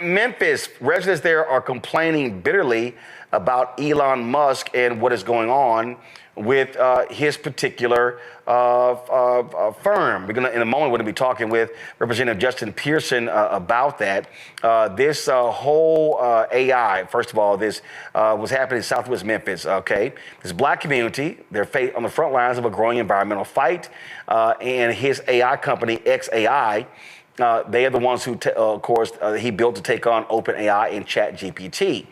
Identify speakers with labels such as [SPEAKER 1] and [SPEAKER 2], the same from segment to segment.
[SPEAKER 1] Memphis, residents there are complaining bitterly about Elon Musk and what is going on with his particular firm. We're gonna, in a moment, we're gonna be talking with Representative Justin Pearson about that. This whole AI, first of all, this was happening in Southwest Memphis. Okay, this black community, they're on the front lines of a growing environmental fight, and his AI company XAI. They are the ones who, of course, he built to take on OpenAI and ChatGPT.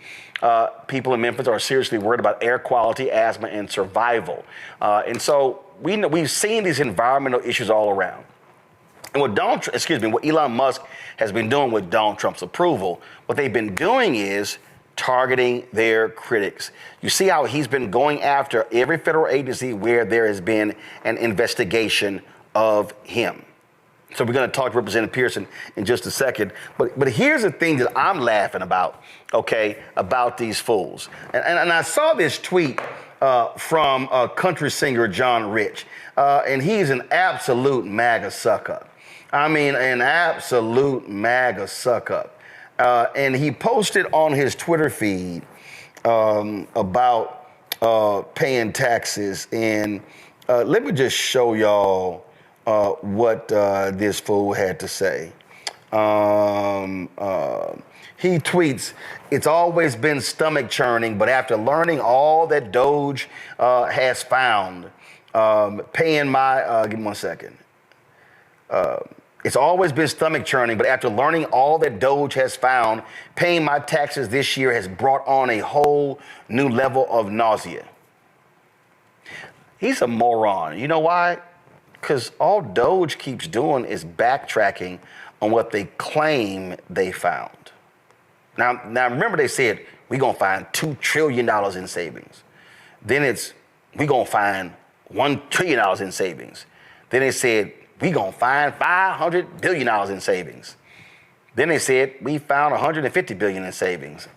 [SPEAKER 1] People in Memphis are seriously worried about air quality, asthma, and survival. And so we've seen these environmental issues all around. And what Elon Musk has been doing with Donald Trump's approval, what they've been doing is targeting their critics. You see how he's been going after every federal agency where there has been an investigation of him. So we're going to talk to Representative Pearson in just a second. But here's the thing that I'm laughing about, okay, about these fools. And I saw this tweet from country singer John Rich, and he's an absolute MAGA suck-up. I mean, an absolute MAGA suck-up. And he posted on his Twitter feed about paying taxes. And let me just show y'all what this fool had to say. He tweets, "It's always been stomach churning, but after learning all that Doge has found, paying my, give me 1 second. It's always been stomach churning, but after learning all that Doge has found, paying my taxes this year has brought on a whole new level of nausea." He's a moron. You know why? Because all Doge keeps doing is backtracking on what they claim they found. Now remember they said, we're going to find $2 trillion in savings. Then it's, we're going to find $1 trillion in savings. Then they said, we're going to find $500 billion in savings. Then they said, we found $150 billion in savings.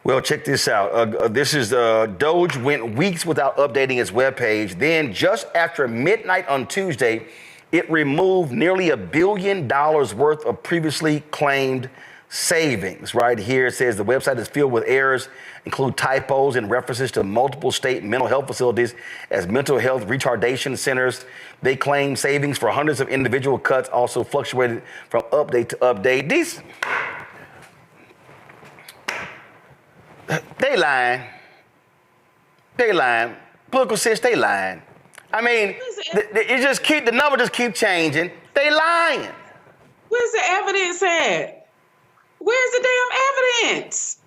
[SPEAKER 1] Well, check this out. This is Doge went weeks without updating its webpage. Then, just after midnight on Tuesday, it removed nearly $1 billion worth of previously claimed savings. Right here, it says the website is filled with errors, include typos and references to multiple state mental health facilities as mental health retardation centers. They claim savings for hundreds of individual cuts also fluctuated from update to update. They lying. They lying. Political sense, they lying. I mean, the number just keep changing. They lying.
[SPEAKER 2] Where's the evidence at? Where's the damn evidence?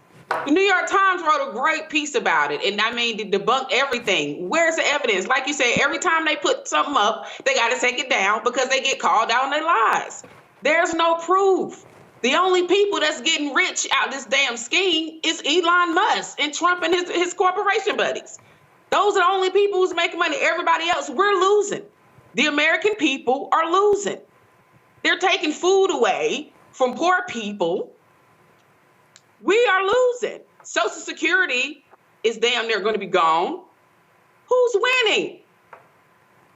[SPEAKER 2] The New York Times wrote a great piece about it, and I mean, to debunk everything. Where's the evidence? Like you said, every time they put something up, they got to take it down because they get called out on their lies. There's no proof. The only people that's getting rich out this damn scheme is Elon Musk and Trump and his corporation buddies. Those are the only people who's making money. Everybody else, we're losing. The American people are losing. They're taking food away from poor people. We are losing. Social Security is damn near going to be gone. Who's winning?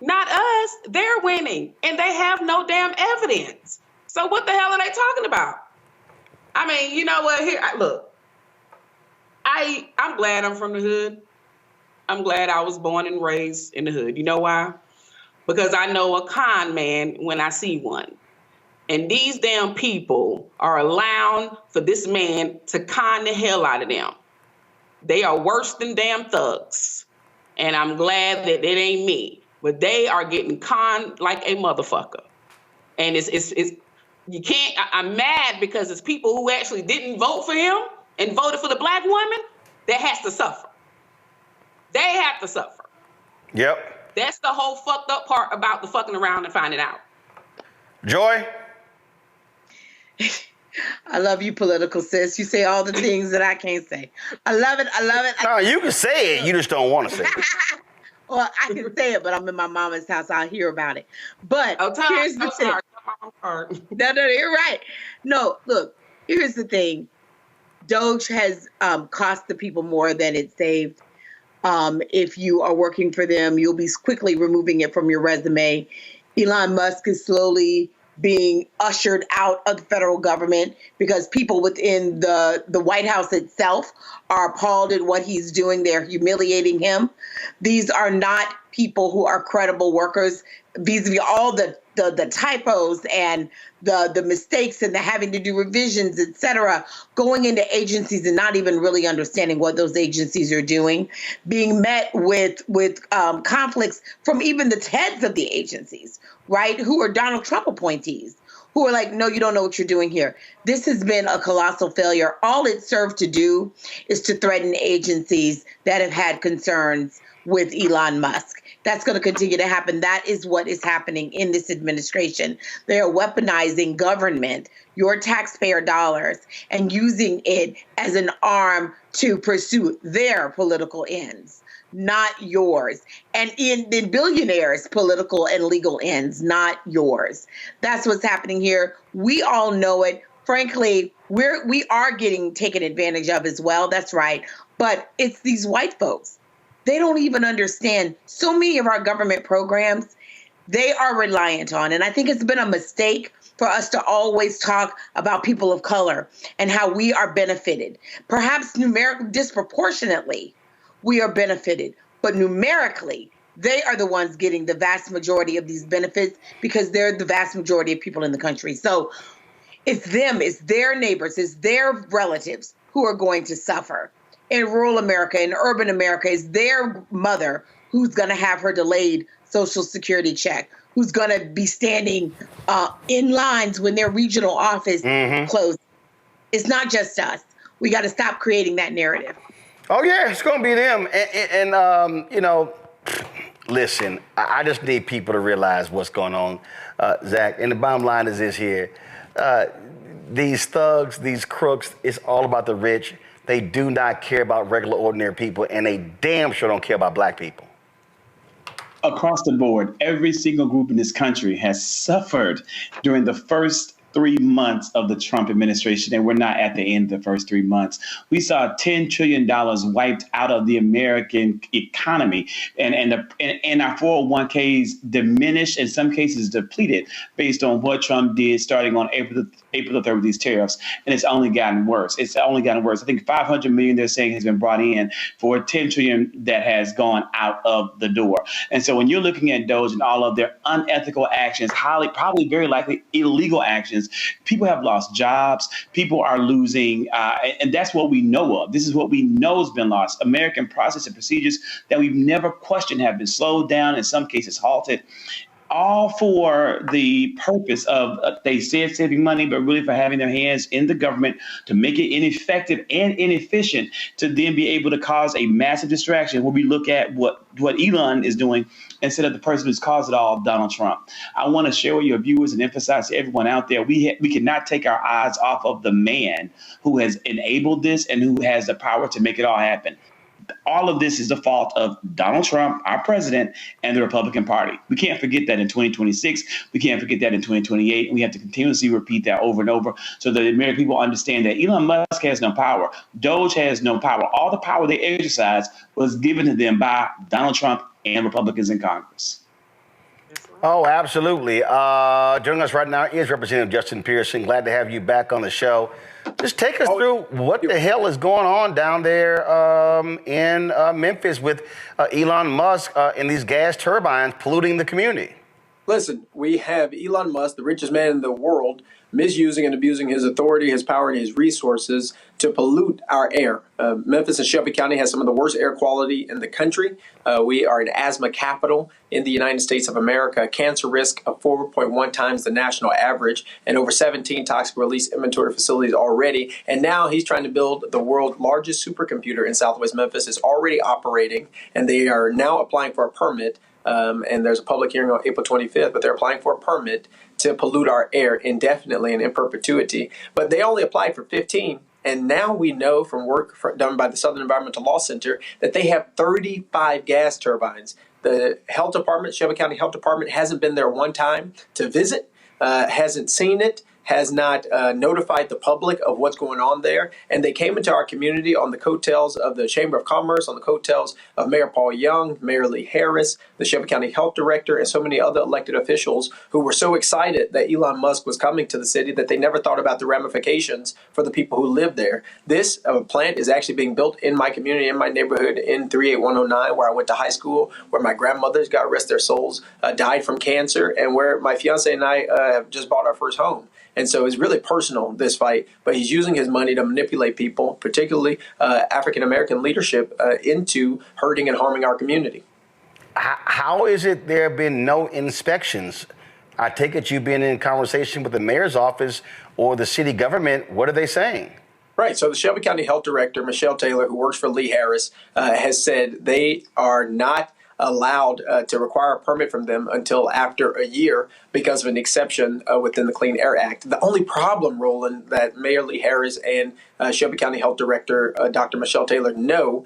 [SPEAKER 2] Not us. They're winning. And they have no damn evidence. So what the hell are they talking about? I mean, you know what? Here, look, I'm glad I'm from the hood. I'm glad I was born and raised in the hood. You know why? Because I know a con man when I see one. And these damn people are allowing for this man to con the hell out of them. They are worse than damn thugs. And I'm glad that it ain't me. But they are getting conned like a motherfucker. And it's you can't, I'm mad because it's people who actually didn't vote for him and voted for the black woman that has to suffer. They have to suffer.
[SPEAKER 1] Yep.
[SPEAKER 2] That's the whole fucked up part about the fucking around and finding out.
[SPEAKER 1] Joy?
[SPEAKER 3] I love you, political sis. You say all the things that I can't say. I love it. I love it.
[SPEAKER 1] No, you can say it. You just don't want to say it.
[SPEAKER 3] Well, I can say it, but I'm in my mama's house. I'll hear about it. But here's the thing. No, you're right. No, look, here's the thing. Doge has cost the people more than it saved. If you are working for them, you'll be quickly removing it from your resume. Elon Musk is slowly being ushered out of the federal government because people within the White House itself are appalled at what he's doing. They're humiliating him. These are not people who are credible workers vis-a-vis all the typos and the mistakes and the having to do revisions, et cetera, going into agencies and not even really understanding what those agencies are doing, being met with conflicts from even the heads of the agencies, right, who are Donald Trump appointees, who are like, no, you don't know what you're doing here. This has been a colossal failure. All it served to do is to threaten agencies that have had concerns with Elon Musk. That's going to continue to happen. That is what is happening in this administration. They are weaponizing government, your taxpayer dollars, and using it as an arm to pursue their political ends, not yours. And in billionaires' political and legal ends, not yours. That's what's happening here. We all know it. Frankly, we are getting taken advantage of as well. That's right. But it's these white folks. They don't even understand so many of our government programs they are reliant on. And I think it's been a mistake for us to always talk about people of color and how we are benefited. Perhaps numerically, disproportionately, we are benefited. But numerically, they are the ones getting the vast majority of these benefits because they're the vast majority of people in the country. So it's them, it's their neighbors, it's their relatives who are going to suffer. In rural America, in urban America, is their mother who's going to have her delayed Social Security check, who's going to be standing in lines when their regional office closes. It's not just us. We got to stop creating that narrative.
[SPEAKER 1] Oh, yeah, it's going to be them. And you know, listen, I just need people to realize what's going on, Zach. And the bottom line is this here. These thugs, these crooks, it's all about the rich. They do not care about regular, ordinary people, and they damn sure don't care about black people.
[SPEAKER 4] Across the board, every single group in this country has suffered during the first 3 months of the Trump administration, and we're not at the end of the first 3 months. We saw $10 trillion wiped out of the American economy, and our 401ks diminished, in some cases depleted, based on what Trump did starting on April the 3rd with these tariffs. And it's only gotten worse. It's only gotten worse. I think 500 million they're saying has been brought in for 10 trillion that has gone out of the door. And so when you're looking at Doge and all of their unethical actions, probably very likely illegal actions, people have lost jobs. People are losing. And that's what we know of. This is what we know has been lost. American process and procedures that we've never questioned have been slowed down, in some cases halted. All for the purpose of, they said saving money, but really for having their hands in the government to make it ineffective and inefficient to then be able to cause a massive distraction when we look at what Elon is doing instead of the person who's caused it all, Donald Trump. I want to share with your viewers and emphasize to everyone out there, we cannot take our eyes off of the man who has enabled this and who has the power to make it all happen. All of this is the fault of Donald Trump, our president, and the Republican Party. We can't forget that in 2026. We can't forget that in 2028. We have to continuously repeat that over and over so that the American people understand that Elon Musk has no power. Doge has no power. All the power they exercise was given to them by Donald Trump and Republicans in Congress.
[SPEAKER 1] Oh, absolutely. Joining us right now is Representative Justin Pearson. Glad to have you back on the show. Just take us through what the hell is going on down there in Memphis with Elon Musk and these gas turbines polluting the community.
[SPEAKER 5] Listen, we have Elon Musk, the richest man in the world, misusing and abusing his authority, his power, and his resources to pollute our air. Memphis and Shelby County has some of the worst air quality in the country. We are an asthma capital in the United States of America, a cancer risk of 4.1 times the national average, and over 17 toxic release inventory facilities already. And now he's trying to build the world's largest supercomputer in Southwest Memphis. It's already operating, and they are now applying for a permit. And there's a public hearing on April 25th, but they're applying for a permit to pollute our air indefinitely and in perpetuity. But they only applied for 15. And now we know from work done by the Southern Environmental Law Center that they have 35 gas turbines. The health department, Shelby County Health Department, hasn't been there one time to visit, hasn't seen it, has not notified the public of what's going on there. And they came into our community on the coattails of the Chamber of Commerce, on the coattails of Mayor Paul Young, Mayor Lee Harris, the Shelby County Health Director, and so many other elected officials who were so excited that Elon Musk was coming to the city that they never thought about the ramifications for the people who live there. This plant is actually being built in my community, in my neighborhood, in 38109, where I went to high school, where my grandmothers, God rest their souls, died from cancer, and where my fiance and I have just bought our first home. And so it's really personal, this fight, but he's using his money to manipulate people, particularly African-American leadership, into hurting and harming our community.
[SPEAKER 1] How is it there have been no inspections? I take it you've been in conversation with the mayor's office or the city government. What are they saying?
[SPEAKER 5] Right. So the Shelby County Health Director, Michelle Taylor, who works for Lee Harris, has said they are not allowed to require a permit from them until after a year because of an exception within the Clean Air Act. The only problem, Roland, that Mayor Lee Harris and Shelby County Health Director Dr. Michelle Taylor know,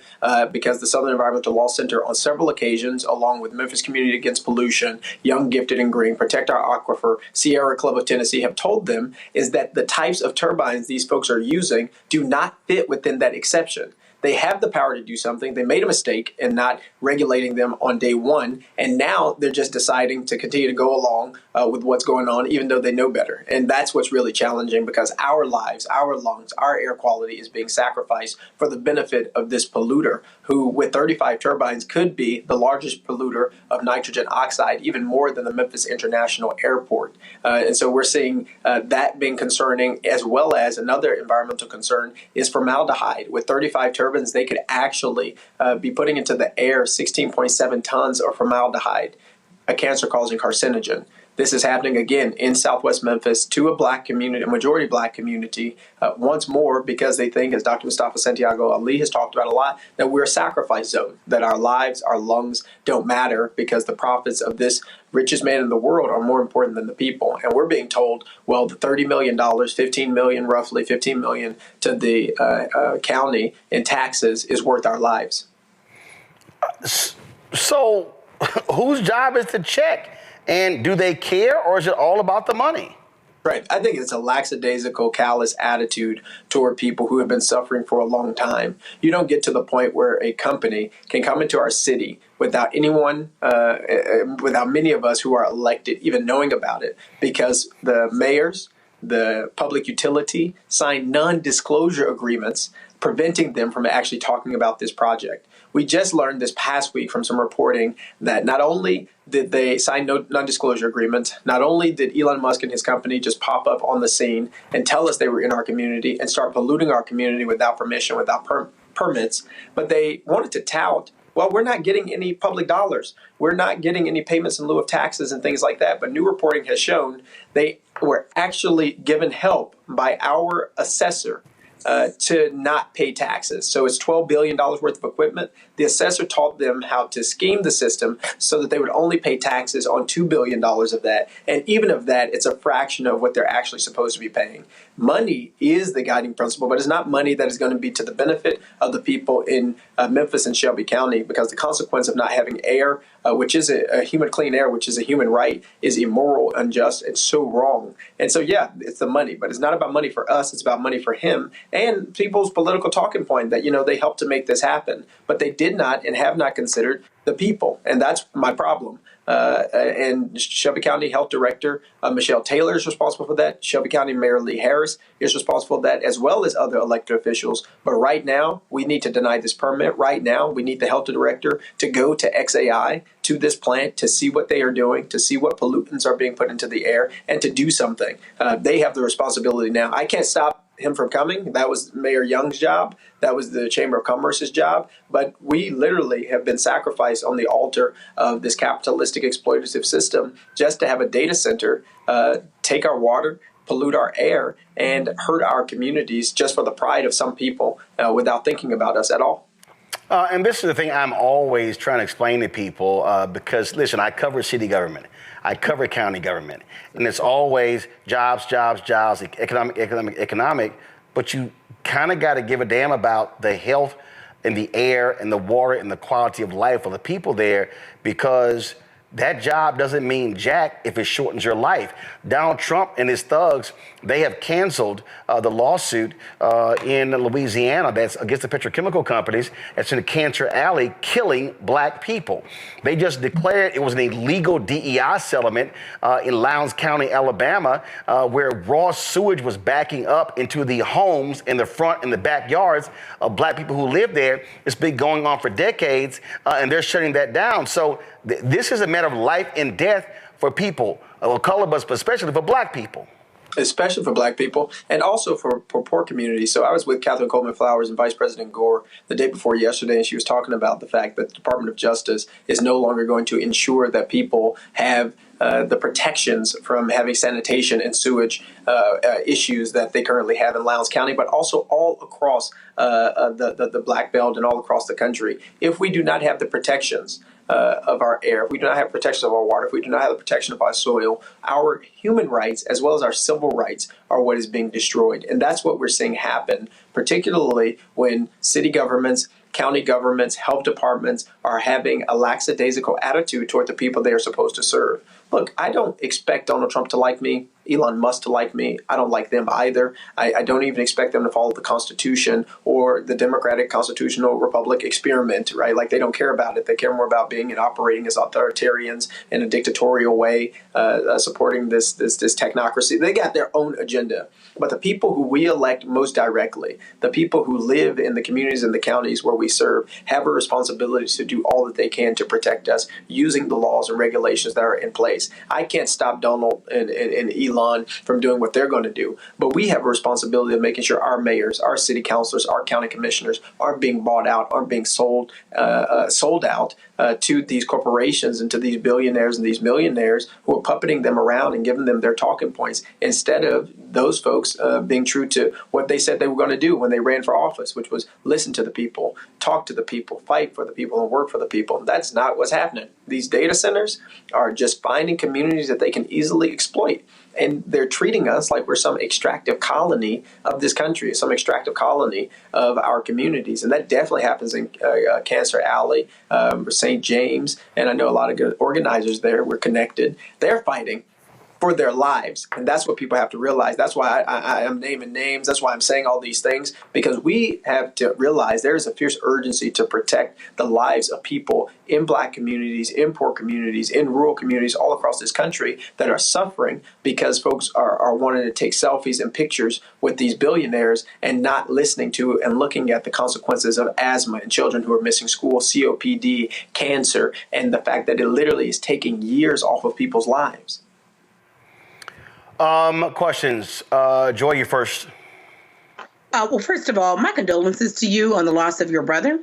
[SPEAKER 5] because the Southern Environmental Law Center on several occasions, along with Memphis Community Against Pollution, Young, Gifted, and Green, Protect Our Aquifer, Sierra Club of Tennessee, have told them is that the types of turbines these folks are using do not fit within that exception. They have the power to do something. They made a mistake in not regulating them on day one, and now they're just deciding to continue to go along with what's going on, even though they know better. And that's what's really challenging, because our lives, our lungs, our air quality is being sacrificed for the benefit of this polluter, who with 35 turbines could be the largest polluter of nitrogen oxide, even more than the Memphis International Airport. And so we're seeing that being concerning, as well as another environmental concern is formaldehyde. With 35 turbines, they could actually be putting into the air 16.7 tons of formaldehyde, a cancer-causing carcinogen. This is happening again in Southwest Memphis to a black community, a majority black community, once more, because they think, as Dr. Mustafa Santiago Ali has talked about a lot, that we're a sacrifice zone, that our lives, our lungs don't matter because the profits of this richest man in the world are more important than the people. And we're being told, well, the $30 million, roughly $15 million to the county in taxes is worth our lives.
[SPEAKER 1] So whose job is to check? And do they care, or is it all about the money?
[SPEAKER 5] Right. I think it's a lackadaisical, callous attitude toward people who have been suffering for a long time. You don't get to the point where a company can come into our city without anyone, without many of us who are elected even knowing about it, because the mayors, the public utility signed non-disclosure agreements preventing them from actually talking about this project. We just learned this past week from some reporting that not only did they sign non-disclosure agreements, not only did Elon Musk and his company just pop up on the scene and tell us they were in our community and start polluting our community without permission, without permits, but they wanted to tout, well, we're not getting any public dollars. We're not getting any payments in lieu of taxes and things like that. But new reporting has shown they were actually given help by our assessor to not pay taxes. So it's $12 billion worth of equipment. The assessor taught them how to scheme the system so that they would only pay taxes on $2 billion of that. And even of that, it's a fraction of what they're actually supposed to be paying. Money is the guiding principle, but it's not money that is going to be to the benefit of the people in Memphis and Shelby County, because the consequence of not having air, which is a human clean air, which is a human right, is immoral, unjust, and so wrong. And so, yeah, it's the money, but it's not about money for us. It's about money for him and people's political talking point that, they helped to make this happen. But they did not and have not considered the people. And that's my problem. And Shelby County Health Director Michelle Taylor is responsible for that. Shelby County Mayor Lee Harris is responsible for that, as well as other elected officials. But right now, we need to deny this permit. Right now, we need the health director to go to XAI, to this plant, to see what they are doing, to see what pollutants are being put into the air, and to do something. They have the responsibility now. I can't stop him from coming. That was Mayor Young's job. That was the Chamber of Commerce's job. But we literally have been sacrificed on the altar of this capitalistic exploitative system just to have a data center take our water, pollute our air, and hurt our communities just for the pride of some people without thinking about us at all.
[SPEAKER 1] And this is the thing I'm always trying to explain to people, because, listen, I cover city government. I cover county government. And it's always jobs, economic. But you kind of got to give a damn about the health and the air and the water and the quality of life of the people there, because that job doesn't mean jack if it shortens your life. Donald Trump and his thugs, they have canceled the lawsuit in Louisiana that's against the petrochemical companies that's in a cancer alley killing black people. They just declared it was an illegal DEI settlement in Lowndes County, Alabama, where raw sewage was backing up into the homes in the front and the backyards of black people who live there. It's been going on for decades, and they're shutting that down. So this is a matter of life and death for people of color, but especially for black people.
[SPEAKER 5] Especially for black people and also for poor communities. So I was with Catherine Coleman Flowers and Vice President Gore the day before yesterday, and she was talking about the fact that the Department of Justice is no longer going to ensure that people have the protections from having sanitation and sewage issues that they currently have in Lowndes County, but also all across the Black Belt and all across the country. If we do not have the protections of our air, if we do not have protection of our water, if we do not have the protection of our soil, our human rights as well as our civil rights are what is being destroyed. And that's what we're seeing happen, particularly when city governments, county governments, health departments are having a lackadaisical attitude toward the people they are supposed to serve. Look, I don't expect Donald Trump to like me, Elon Musk to like me. I don't like them either. I don't even expect them to follow the Constitution or the Democratic Constitutional Republic experiment, right? Like, they don't care about it. They care more about being and operating as authoritarians in a dictatorial way, supporting this technocracy. They got their own agenda. But the people who we elect most directly, the people who live in the communities and the counties where we serve, have a responsibility to do all that they can to protect us using the laws and regulations that are in place. I can't stop Donald and Elon from doing what they're going to do, but we have a responsibility of making sure our mayors, our city councilors, our county commissioners aren't being bought out, aren't being sold out to these corporations and to these billionaires and these millionaires who are puppeting them around and giving them their talking points instead of those folks being true to what they said they were going to do when they ran for office, which was listen to the people, talk to the people, fight for the people, and work for the people. And that's not what's happening. These data centers are just finding communities that they can easily exploit. And they're treating us like we're some extractive colony of this country, some extractive colony of our communities. And that definitely happens in Cancer Alley, St. James. And I know a lot of good organizers there. We're connected. They're fighting for their lives. And that's what people have to realize. That's why I am naming names. That's why I'm saying all these things, because we have to realize there is a fierce urgency to protect the lives of people in Black communities, in poor communities, in rural communities all across this country that are suffering because folks are wanting to take selfies and pictures with these billionaires and not listening to and looking at the consequences of asthma and children who are missing school, COPD, cancer, and the fact that it literally is taking years off of people's lives.
[SPEAKER 1] Questions. Joy, you first.
[SPEAKER 3] Well, first of all, my condolences to you on the loss of your brother.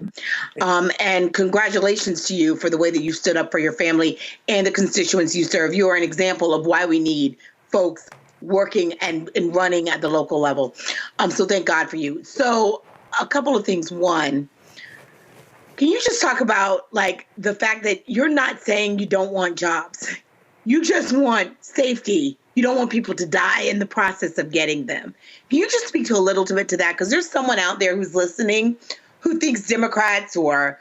[SPEAKER 3] And congratulations to you for the way that you stood up for your family and the constituents you serve. You are an example of why we need folks working and running at the local level. So thank God for you. So a couple of things. One, can you just talk about like the fact that you're not saying you don't want jobs? You just want safety. You don't want people to die in the process of getting them. Can you just speak to a little bit to that? Because there's someone out there who's listening who thinks Democrats or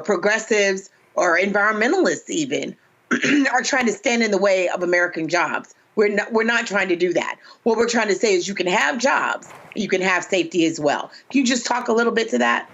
[SPEAKER 3] progressives or environmentalists even are trying to stand in the way of American jobs. We're not trying to do that. What we're trying to say is you can have jobs, you can have safety as well. Can you just talk a little bit to that?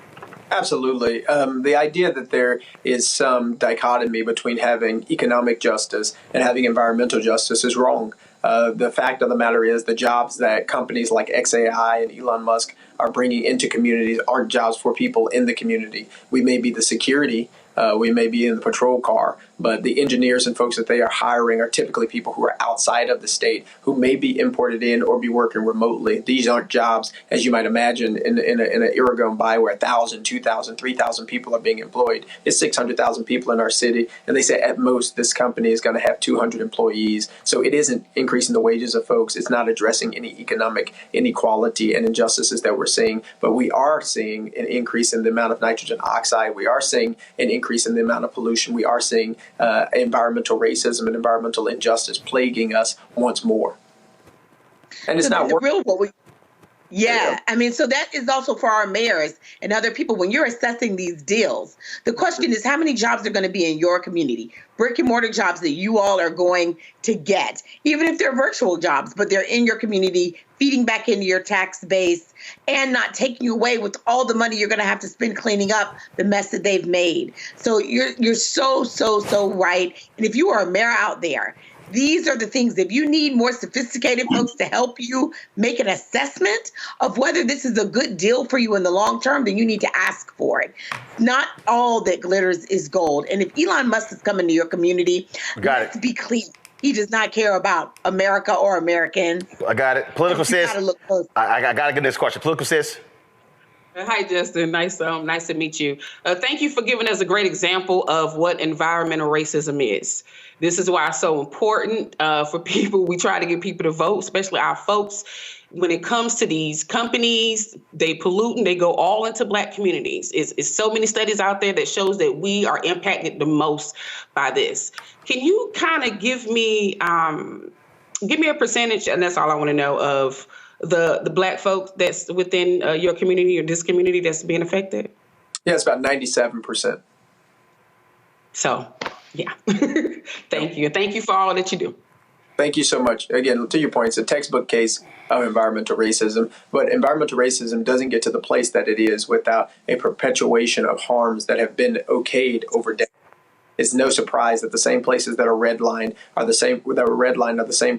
[SPEAKER 5] Absolutely. The idea that there is some dichotomy between having economic justice and having environmental justice is wrong. The fact of the matter is the jobs that companies like XAI and Elon Musk are bringing into communities aren't jobs for people in the community. We may be the security, we may be in the patrol car, but the engineers and folks that they are hiring are typically people who are outside of the state, who may be imported in or be working remotely. These aren't jobs, as you might imagine, in an era gone by where 1,000, 2,000, 3,000 people are being employed. It's 600,000 people in our city, and they say at most this company is going to have 200 employees. So it isn't increasing the wages of folks. It's not addressing any economic inequality and injustices that we're seeing, but we are seeing an increase in the amount of nitrogen oxide. We are seeing an increase in the amount of pollution. We are seeing environmental racism and environmental injustice plaguing us once more. And it's not working.
[SPEAKER 3] Yeah, I mean, so that is also for our mayors and other people. When you're assessing these deals, the question is how many jobs are going to be in your community, brick and mortar jobs that you all are going to get, even if they're virtual jobs, but they're in your community, feeding back into your tax base and not taking away with all the money you're going to have to spend cleaning up the mess that they've made. So you're so right. And if you are a mayor out there, these are the things. If you need more sophisticated folks to help you make an assessment of whether this is a good deal for you in the long term, then you need to ask for it. Not all that glitters is gold. And if Elon Musk is coming to your community, let's be clear. He does not care about America or Americans.
[SPEAKER 1] I got it. Political sis. I got to get this question. Political sis.
[SPEAKER 2] Hi, Justin. Nice to meet you. Thank you for giving us a great example of what environmental racism is. This is why it's so important for people. We try to get people to vote, especially our folks. When it comes to these companies, they pollute and they go all into Black communities. It's so many studies out there that shows that we are impacted the most by this. Can you kind of give me a percentage, and that's all I want to know, of the Black folks that's within your community or this community that's being affected?
[SPEAKER 5] Yeah, it's about 97%.
[SPEAKER 2] So, yeah. Thank you. Thank you for all that you do.
[SPEAKER 5] Thank you so much. Again, to your point, it's a textbook case of environmental racism, but environmental racism doesn't get to the place that it is without a perpetuation of harms that have been okayed over decades. It's no surprise that the same places that are redlined are the same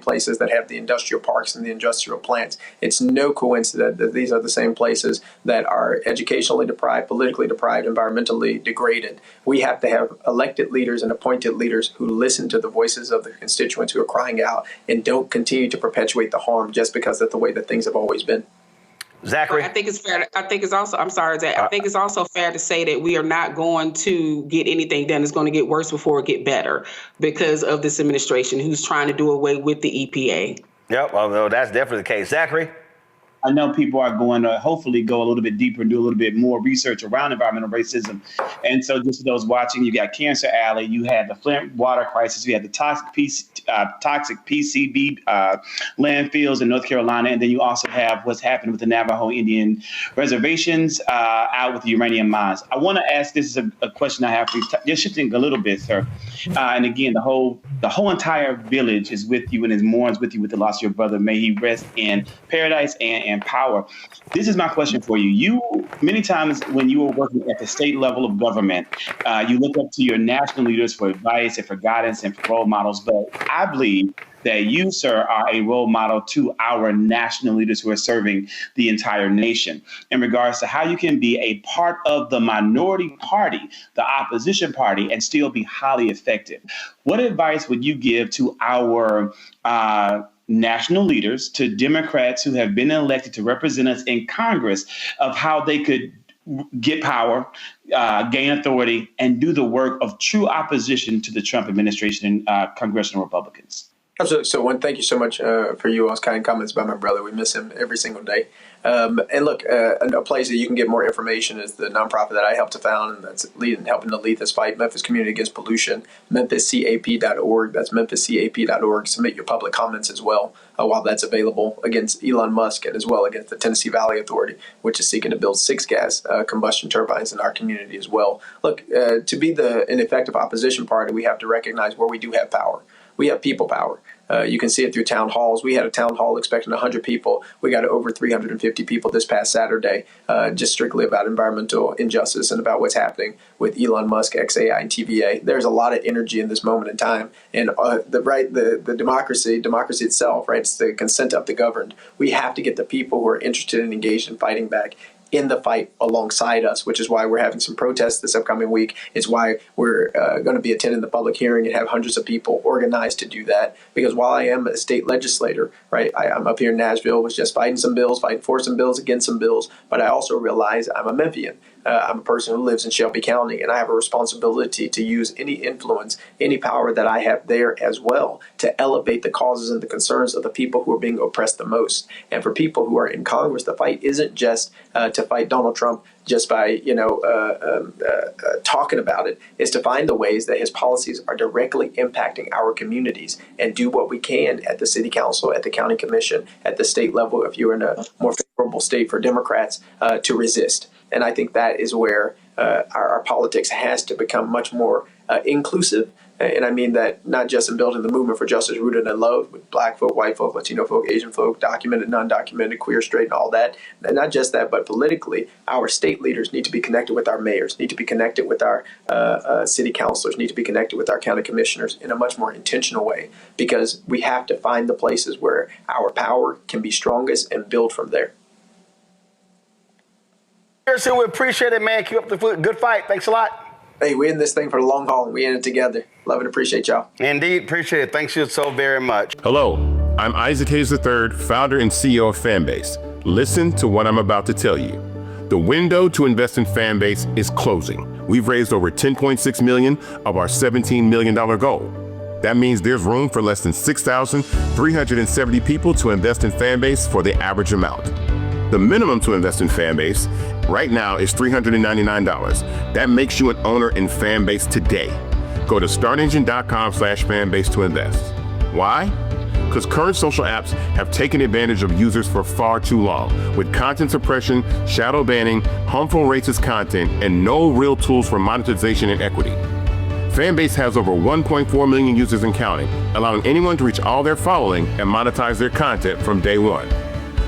[SPEAKER 5] places that have the industrial parks and the industrial plants. It's no coincidence that these are the same places that are educationally deprived, politically deprived, environmentally degraded. We have to have elected leaders and appointed leaders who listen to the voices of the constituents who are crying out and don't continue to perpetuate the harm just because that's the way that things have always been.
[SPEAKER 1] Zachary?
[SPEAKER 2] I think it's fair. I think it's also fair to say that we are not going to get anything done. It's going to get worse before it get better because of this administration who's trying to do away with the EPA.
[SPEAKER 1] Yep, well, that's definitely the case. Zachary?
[SPEAKER 4] I know people are going to hopefully go a little bit deeper and do a little bit more research around environmental racism. And so just for those watching, you got Cancer Alley, you had the Flint water crisis, you had the toxic PCB landfills in North Carolina, and then you also have what's happened with the Navajo Indian reservations out with the uranium mines. I want to ask, this is a question I have for you, just shifting a little bit, sir. And again, the whole entire village is with you and is mourns with you with the loss of your brother. May he rest in paradise and power. This is my question for you. You, many times when you were working at the state level of government, you look up to your national leaders for advice and for guidance and for role models. But I believe that you, sir, are a role model to our national leaders who are serving the entire nation in regards to how you can be a part of the minority party, the opposition party, and still be highly effective. What advice would you give to our national leaders, to Democrats who have been elected to represent us in Congress, of how they could get power, gain authority, and do the work of true opposition to the Trump administration and congressional Republicans?
[SPEAKER 5] Absolutely. So, thank you so much for you all's kind comments about my brother. We miss him every single day. And look, a place that you can get more information is the nonprofit that I helped to found, and that's helping to lead this fight, Memphis Community Against Pollution, memphiscap.org. That's memphiscap.org. Submit your public comments as well while that's available against Elon Musk and as well against the Tennessee Valley Authority, which is seeking to build 6 gas combustion turbines in our community as well. Look, to be an effective opposition party, we have to recognize where we do have power. We have people power. You can see it through town halls. We had a town hall expecting 100 people. We got over 350 people this past Saturday, just strictly about environmental injustice and about what's happening with Elon Musk, XAI, and TVA. There's a lot of energy in this moment in time. And the democracy itself, right? It's the consent of the governed. We have to get the people who are interested and engaged in fighting back in the fight alongside us, which is why we're having some protests this upcoming week. It's why we're going to be attending the public hearing and have hundreds of people organized to do that. Because while I am a state legislator, right, I'm up here in Nashville, was just fighting for some bills, against some bills, but I also realize I'm a Memphian. I'm a person who lives in Shelby County, and I have a responsibility to use any influence, any power that I have there as well to elevate the causes and the concerns of the people who are being oppressed the most. And for people who are in Congress, the fight isn't just to fight Donald Trump just by talking about it. It's to find the ways that his policies are directly impacting our communities and do what we can at the city council, at the county commission, at the state level if you're in a more favorable state for Democrats to resist. And I think that is where our politics has to become much more inclusive. And I mean that not just in building the movement for justice rooted in love with Black folk, white folk, Latino folk, Asian folk, documented, non-documented, queer, straight, and all that. And not just that, but politically, our state leaders need to be connected with our mayors, need to be connected with our city councilors, need to be connected with our county commissioners in a much more intentional way, because we have to find the places where our power can be strongest and build from there.
[SPEAKER 1] Pearson, we appreciate it, man. Keep up the good fight. Thanks a lot.
[SPEAKER 5] Hey, we're in this thing for the long haul, and we in it together. Love and appreciate y'all.
[SPEAKER 1] Indeed, appreciate it. Thanks you so very much.
[SPEAKER 6] Hello, I'm Isaac Hayes III, founder and CEO of Fanbase. Listen to what I'm about to tell you. The window to invest in Fanbase is closing. We've raised over $10.6 million of our $17 million goal. That means there's room for less than 6,370 people to invest in Fanbase for the average amount. The minimum to invest in Fanbase right now is $399. That makes you an owner in Fanbase today. Go to startengine.com/fanbase to invest. Why? Because current social apps have taken advantage of users for far too long, with content suppression, shadow banning, harmful racist content, and no real tools for monetization and equity. Fanbase has over 1.4 million users and counting, allowing anyone to reach all their following and monetize their content from day one.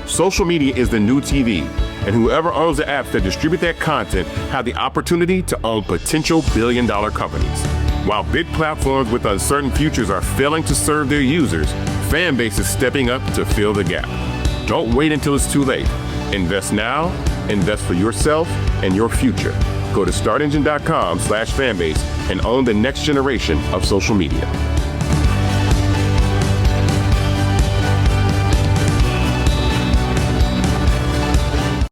[SPEAKER 6] Social media is the new TV, and whoever owns the apps that distribute that content have the opportunity to own potential billion-dollar companies. While big platforms with uncertain futures are failing to serve their users, Fanbase is stepping up to fill the gap. Don't wait until it's too late. Invest now, invest for yourself and your future. Go to startengine.com/fanbase and own the next generation of social media.